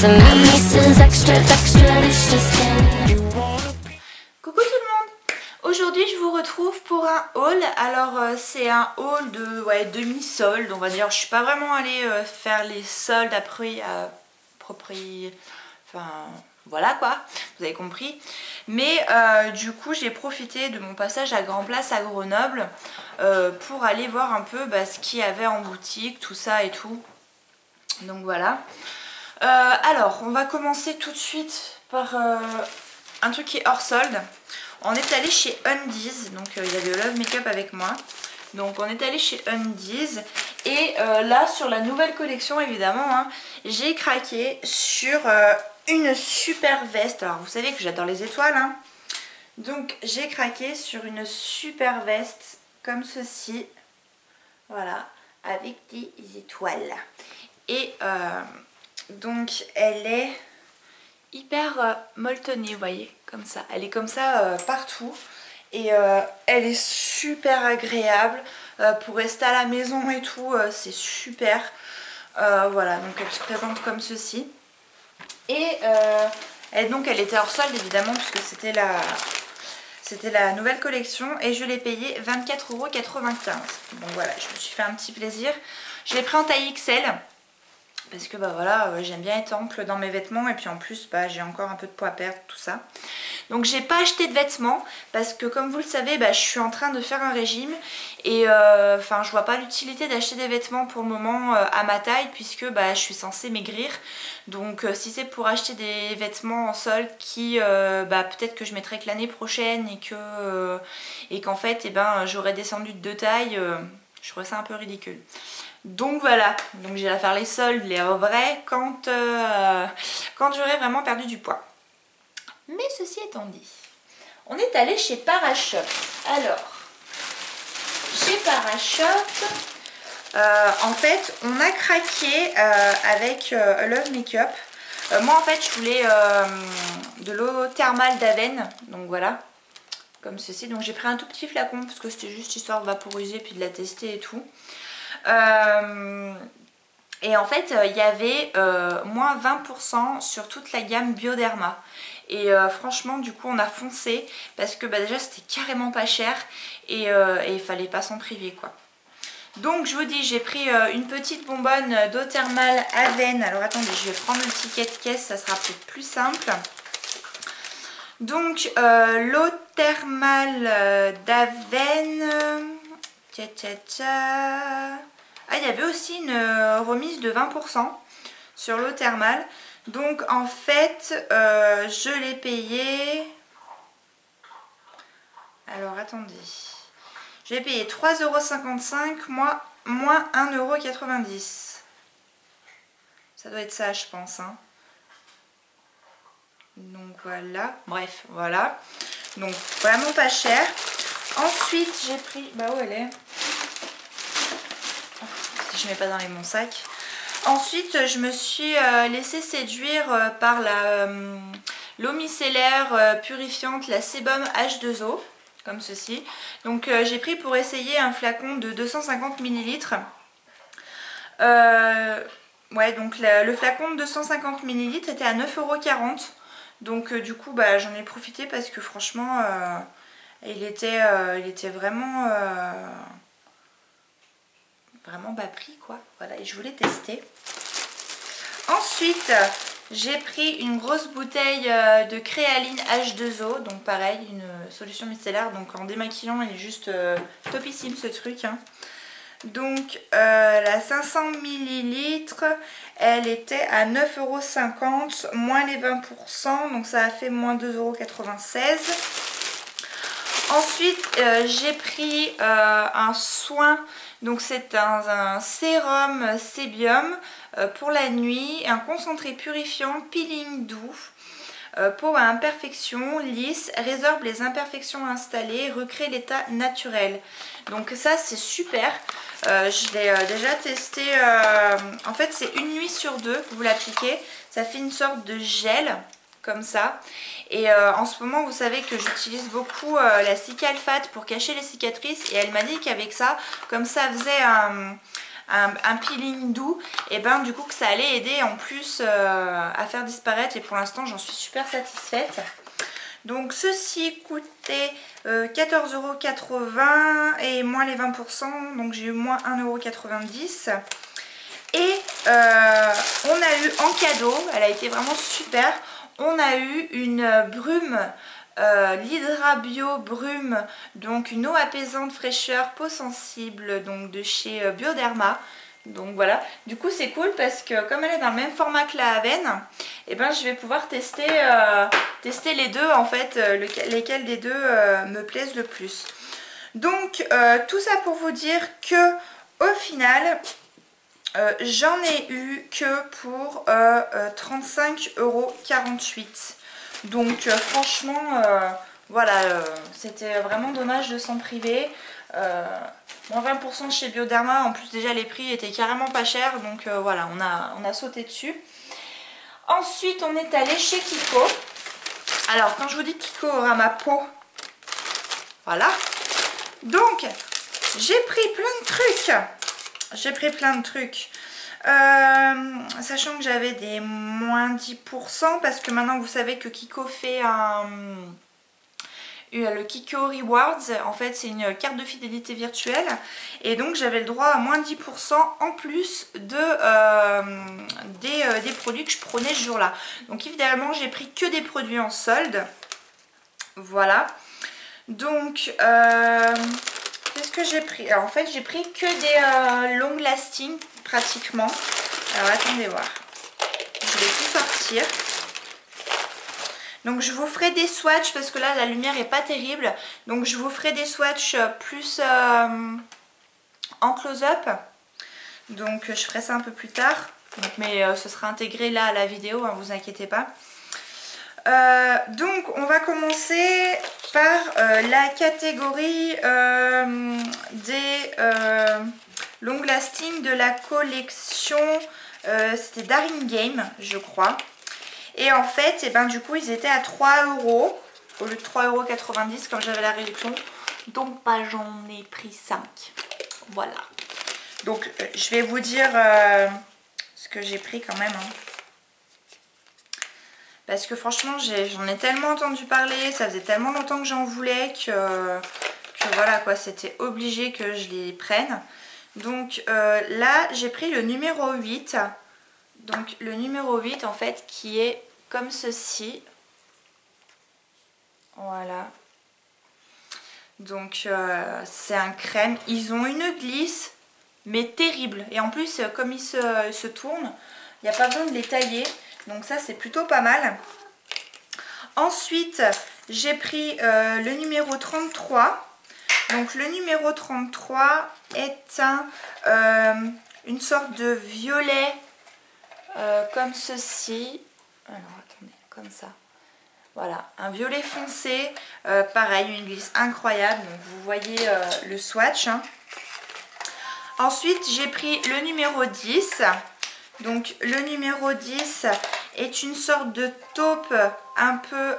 Coucou tout le monde. Aujourd'hui je vous retrouve pour un haul. Alors c'est un haul de demi-solde on va dire. Je suis pas vraiment allée faire les soldes après enfin voilà quoi, vous avez compris. Mais du coup j'ai profité de mon passage à Grand Place à Grenoble pour aller voir un peu ce qu'il y avait en boutique, tout ça et tout. Donc voilà. Alors on va commencer tout de suite par un truc qui est hors solde. On est allé chez Undies, donc il y avait Love Makeup avec moi. Donc on est allé chez Undies et là sur la nouvelle collection évidemment hein, j'ai craqué sur une super veste. Alors vous savez que j'adore les étoiles hein. Donc j'ai craqué sur une super veste comme ceci. Voilà, avec des étoiles. Et donc elle est hyper molletonnée, vous voyez, comme ça. Elle est comme ça partout. Et elle est super agréable pour rester à la maison et tout, c'est super. Voilà, donc elle se présente comme ceci. Et donc elle était hors solde évidemment puisque c'était la nouvelle collection et je l'ai payé 24,95 €. Donc voilà, je me suis fait un petit plaisir. Je l'ai pris en taille XL. Parce que voilà, j'aime bien être ample dans mes vêtements et puis en plus j'ai encore un peu de poids à perdre, tout ça. Donc j'ai pas acheté de vêtements parce que comme vous le savez je suis en train de faire un régime et enfin je vois pas l'utilité d'acheter des vêtements pour le moment à ma taille puisque je suis censée maigrir. Donc si c'est pour acheter des vêtements en solde qui peut-être que je mettrai que l'année prochaine et qu'en fait j'aurais descendu de 2 tailles, je trouve ça un peu ridicule. Donc voilà, donc j'irai faire les soldes, les vrais quand j'aurai vraiment perdu du poids. Mais ceci étant dit, on est allé chez Parashop. Alors, chez Parashop, en fait, on a craqué avec Love Makeup. Moi en fait, je voulais de l'eau thermale d'Aven, donc voilà, comme ceci. Donc j'ai pris un tout petit flacon parce que c'était juste histoire de vaporiser puis de la tester et tout. Et en fait il y avait moins 20% sur toute la gamme Bioderma et franchement du coup on a foncé parce que déjà c'était carrément pas cher et il fallait pas s'en priver quoi. Donc je vous dis, j'ai pris une petite bonbonne d'eau thermale Aven. Alors attendez, je vais prendre le ticket de caisse, ça sera peut-être plus simple. Donc l'eau thermale d'Aven, il y avait aussi une remise de 20% sur l'eau thermale. Donc en fait, je l'ai payé... Alors attendez. Je l'ai payé 3,55 € moins 1,90 €. Ça doit être ça, je pense. Hein. Donc voilà. Bref, voilà. Donc vraiment pas cher. Ensuite, j'ai pris... où elle est ? Je mets pas dans mon sac. Ensuite je me suis laissée séduire par l'eau micellaire purifiante, la Sebum H2O, comme ceci. Donc j'ai pris pour essayer un flacon de 250 ml. Ouais, donc le flacon de 250 ml était à 9,40 €. Donc du coup j'en ai profité parce que franchement il était vraiment bas prix quoi. Voilà, et je voulais tester. Ensuite j'ai pris une grosse bouteille de Créaline H2O, donc pareil une solution micellaire, donc en démaquillant il est juste topissime ce truc hein. Donc la 500 ml elle était à 9,50 € moins les 20%, donc ça a fait moins 2,96 €. Ensuite j'ai pris un soin, donc c'est un sérum Sébium pour la nuit, un concentré purifiant peeling doux, peau à imperfections, lisse, résorbe les imperfections installées, recrée l'état naturel. Donc ça c'est super, je l'ai déjà testé, en fait c'est une nuit sur 2 que vous l'appliquez, ça fait une sorte de gel comme ça. Et en ce moment vous savez que j'utilise beaucoup la Cicalfate pour cacher les cicatrices et elle m'a dit qu'avec ça, comme ça faisait un peeling doux, et ben du coup que ça allait aider en plus à faire disparaître, et pour l'instant j'en suis super satisfaite. Donc ceci coûtait 14,80 € et moins les 20%, donc j'ai eu moins 1,90 €. Et on a eu en cadeau, elle a été vraiment super, on a eu une brume, l'Hydra Bio Brume, donc une eau apaisante fraîcheur peau sensible, donc de chez Bioderma. Donc voilà, du coup c'est cool parce que comme elle est dans le même format que la Avène, et ben je vais pouvoir tester les deux en fait, lesquels des deux me plaisent le plus. Donc tout ça pour vous dire que au final j'en ai eu que pour 35,48 €. Donc franchement voilà, c'était vraiment dommage de s'en priver. Moins 20% chez Bioderma, en plus déjà les prix étaient carrément pas chers, donc voilà, on a sauté dessus. Ensuite on est allé chez Kiko. Alors quand je vous dis Kiko aura ma peau, voilà. Donc j'ai pris plein de trucs. Sachant que j'avais des moins 10% parce que maintenant vous savez que Kiko fait le Kiko Rewards, en fait c'est une carte de fidélité virtuelle, et donc j'avais le droit à moins 10% en plus des produits que je prenais ce jour là. Donc évidemment j'ai pris que des produits en solde, voilà. Donc qu'est-ce que j'ai pris? Alors en fait j'ai pris que des long lasting pratiquement. Alors attendez voir, je vais tout sortir. Donc je vous ferai des swatchs parce que là la lumière est pas terrible. Donc je vous ferai des swatchs plus en close-up. Donc je ferai ça un peu plus tard. Donc, mais ce sera intégré là à la vidéo, hein, vous inquiétez pas. Donc on va commencer par la catégorie des long lasting de la collection. C'était Daring Game je crois. Et en fait, et ben, du coup, ils étaient à 3 € au lieu de 3,90 € comme j'avais la réduction. Donc, bah, j'en ai pris 5. Voilà. Donc, je vais vous dire ce que j'ai pris quand même. Hein. Parce que franchement, j'en ai tellement entendu parler. Ça faisait tellement longtemps que j'en voulais que voilà quoi, c'était obligé que je les prenne. Donc, là, j'ai pris le numéro 8. Donc le numéro 8 en fait qui est comme ceci. Voilà. Donc c'est un crème. Ils ont une glisse mais terrible. Et en plus comme ils se tournent, il n'y a pas besoin de les tailler. Donc ça c'est plutôt pas mal. Ensuite j'ai pris le numéro 33. Donc le numéro 33 est une sorte de violet. Comme ceci, alors attendez, comme ça, voilà, un violet foncé, pareil, une glisse incroyable, donc vous voyez le swatch. Hein. Ensuite j'ai pris le numéro 10, donc le numéro 10 est une sorte de taupe un peu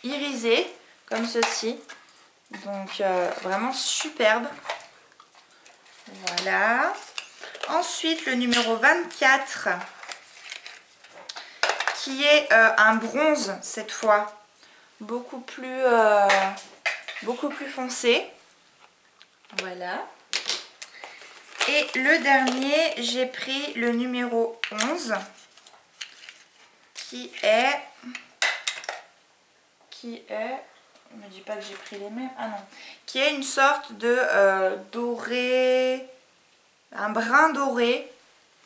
irisée, comme ceci, donc vraiment superbe, voilà. Ensuite, le numéro 24, qui est un bronze cette fois, beaucoup plus foncé. Voilà. Et le dernier, j'ai pris le numéro 11, qui est... On ne me dit pas que j'ai pris les mêmes. Ah non. Qui est une sorte de doré... Un brun doré,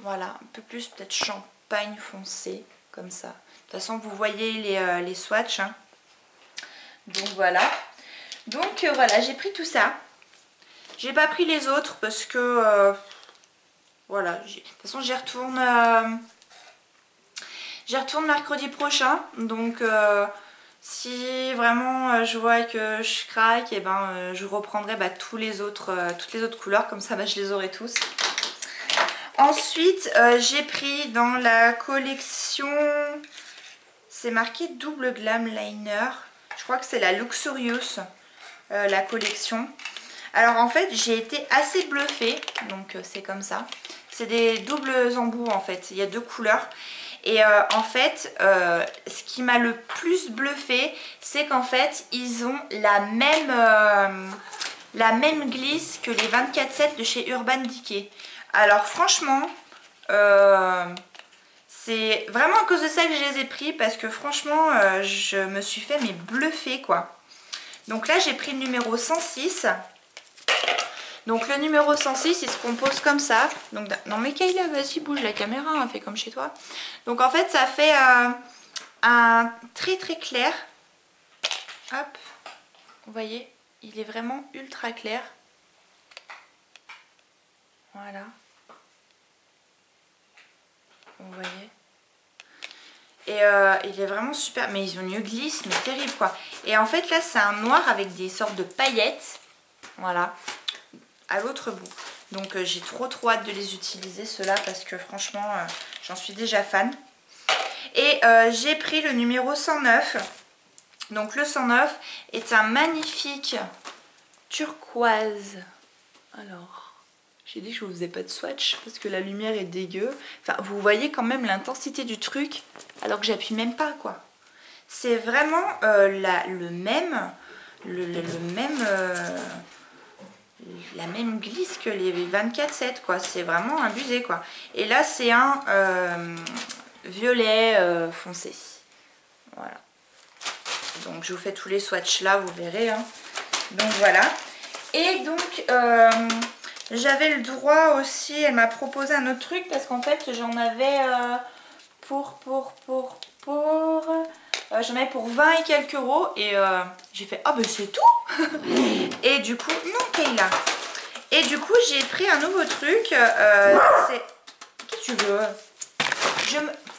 voilà, un peu plus peut-être champagne foncé, comme ça. De toute façon, vous voyez les swatchs. Hein. Donc voilà. Donc voilà, j'ai pris tout ça. J'ai pas pris les autres parce que voilà. De toute façon, j'y retourne mercredi prochain. Donc si vraiment je vois que je craque, et ben je reprendrai toutes les autres couleurs, comme ça je les aurai tous. Ensuite j'ai pris dans la collection, c'est marqué double glam liner, je crois que c'est la Luxurious, la collection. Alors en fait j'ai été assez bluffée, donc c'est comme ça. C'est des doubles embouts en fait, il y a 2 couleurs. Et en fait, ce qui m'a le plus bluffé, c'est qu'en fait, ils ont la même glisse que les 24/7 de chez Urban Decay. Alors franchement, c'est vraiment à cause de ça que je les ai pris, parce que franchement, je me suis fait mais bluffer quoi. Donc là, j'ai pris le numéro 106. Donc le numéro 106, il se compose comme ça. Donc, non mais Kayla, vas-y bouge la caméra, hein, fais comme chez toi. Donc en fait ça fait un très très clair. Hop, vous voyez, il est vraiment ultra clair. Voilà. Vous voyez. Et il est vraiment super. Mais ils ont une glisse, mais terrible quoi. Et en fait là c'est un noir avec des sortes de paillettes. Voilà. À l'autre bout. Donc j'ai trop hâte de les utiliser ceux-là, parce que franchement j'en suis déjà fan. Et j'ai pris le numéro 109. Donc le 109 est un magnifique turquoise. Alors j'ai dit que je vous faisais pas de swatch parce que la lumière est dégueu. Enfin vous voyez quand même l'intensité du truc alors que j'appuie même pas quoi. C'est vraiment la même glisse que les 24/7 quoi, c'est vraiment abusé quoi. Et là c'est un violet foncé, voilà. Donc je vous fais tous les swatchs là, vous verrez hein. Donc voilà. Et donc j'avais le droit aussi, elle m'a proposé un autre truc parce qu'en fait j'en avais j'en avais pour 20 et quelques euros. Et j'ai fait ah ben c'est tout. Et du coup, non Kayla. Et du coup j'ai pris un nouveau truc. C'est... Qu'est-ce que tu veux?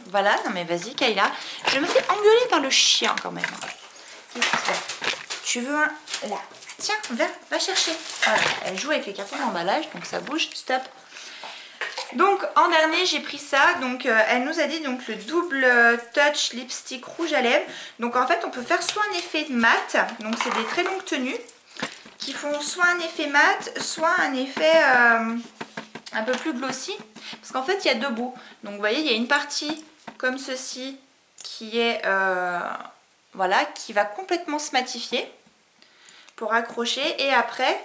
Voilà, non mais vas-y Kayla. Je me fais engueuler par le chien quand même. Tu veux un... Là. Tiens, va chercher. Voilà, elle joue avec les cartons d'emballage, donc ça bouge, stop. Donc en dernier j'ai pris ça, donc elle nous a dit donc le double touch lipstick rouge à lèvres. Donc en fait on peut faire soit un effet mat, donc c'est des très longues tenues qui font soit un effet mat, soit un effet un peu plus glossy. Parce qu'en fait il y a 2 bouts, donc vous voyez il y a une partie comme ceci qui est voilà, qui va complètement se matifier pour accrocher, et après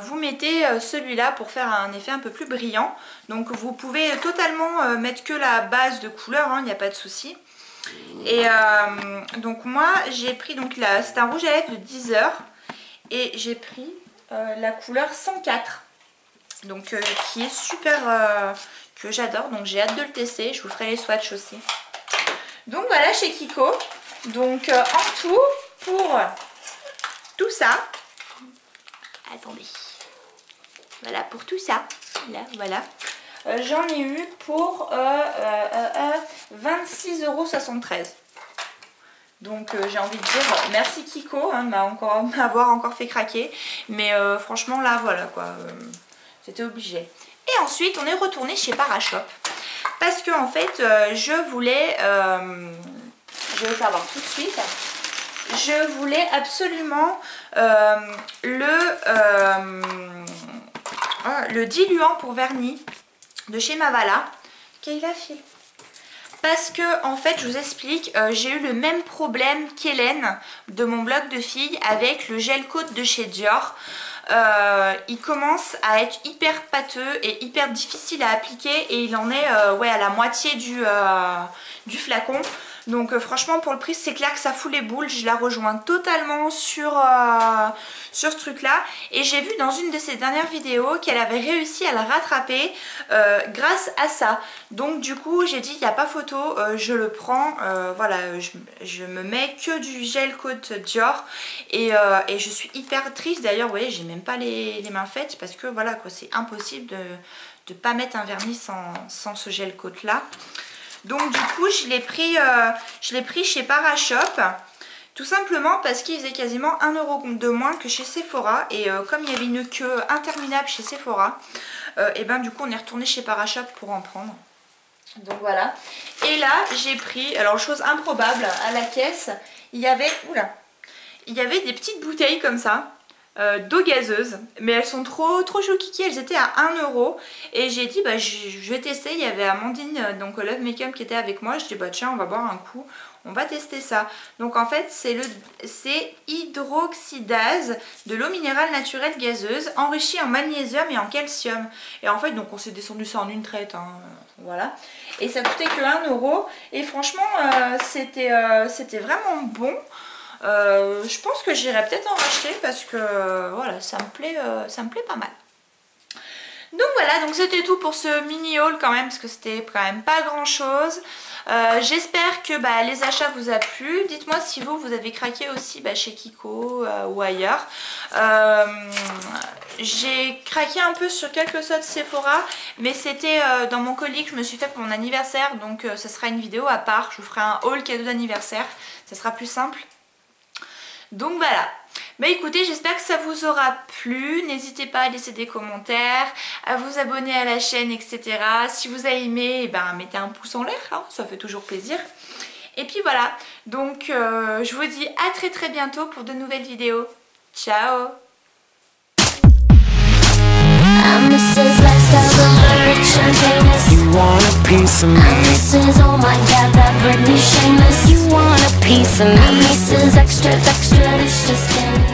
vous mettez celui-là pour faire un effet un peu plus brillant. Donc vous pouvez totalement mettre que la base de couleur, il n'y a pas de souci. Et donc moi j'ai pris, donc c'est un rouge à lèvres de 10 heures et j'ai pris la couleur 104, donc qui est super, que j'adore, donc j'ai hâte de le tester, je vous ferai les swatchs aussi. Donc voilà chez Kiko. Donc en tout, pour tout ça, attendez, voilà, pour tout ça, là, voilà, j'en ai eu pour 26,73 €. Donc j'ai envie de dire merci Kiko hein, de m'avoir encore fait craquer. Mais franchement là voilà quoi, c'était obligé. Et ensuite on est retourné chez Parashop. Parce que en fait je voulais, je vais vous faire voir tout de suite. Je voulais absolument le diluant pour vernis de chez Mavala. Kayla file. Parce que en fait je vous explique, j'ai eu le même problème qu'Hélène de mon blog de filles avec le gel coat de chez Dior. Il commence à être hyper pâteux et hyper difficile à appliquer, et il en est ouais, à la moitié du flacon. Donc franchement pour le prix c'est clair que ça fout les boules. Je la rejoins totalement sur ce truc là. Et j'ai vu dans une de ses dernières vidéos qu'elle avait réussi à le rattraper grâce à ça. Donc du coup j'ai dit il n'y a pas photo, je le prends. Voilà, je me mets que du gel coat Dior. Et je suis hyper triste d'ailleurs. Vous voyez j'ai même pas les mains faites parce que voilà quoi, c'est impossible de ne pas mettre un vernis sans ce gel coat là. Donc du coup je l'ai pris chez Parashop, tout simplement parce qu'il faisait quasiment 1 € de moins que chez Sephora. Et comme il y avait une queue interminable chez Sephora, et ben du coup on est retourné chez Parashop pour en prendre. Donc voilà. Et là j'ai pris, alors chose improbable, à la caisse il y avait, oula, il y avait des petites bouteilles comme ça. d'eau gazeuse, mais elles sont trop choukiky, elles étaient à 1 € et j'ai dit bah je vais tester. Il y avait Amandine donc Love Makeup qui était avec moi, je dis bah tiens on va boire un coup, on va tester ça. Donc en fait c'est hydroxydase de l'eau minérale naturelle gazeuse enrichie en magnésium et en calcium, et en fait donc on s'est descendu ça en une traite hein, voilà, et ça coûtait que 1 € et franchement c'était vraiment bon. Je pense que j'irai peut-être en racheter parce que voilà, ça me plaît pas mal. Donc voilà, donc c'était tout pour ce mini haul quand même, parce que c'était quand même pas grand chose. J'espère que les achats vous a plu. Dites-moi si vous avez craqué aussi chez Kiko ou ailleurs. J'ai craqué un peu sur quelques soldes Sephora, mais c'était dans mon colis que je me suis fait pour mon anniversaire, donc ce sera une vidéo à part. Je vous ferai un haul cadeau d'anniversaire, ça sera plus simple. Donc voilà, bah écoutez, j'espère que ça vous aura plu. N'hésitez pas à laisser des commentaires, à vous abonner à la chaîne, etc. Si vous avez aimé, mettez un pouce en l'air, hein, ça fait toujours plaisir. Et puis voilà, donc je vous dis à très bientôt pour de nouvelles vidéos. Ciao! You want a piece of me? Mrs. Oh my God, that Britney Shameless. You want a piece of me? Mrs. Extra, extra, this just in.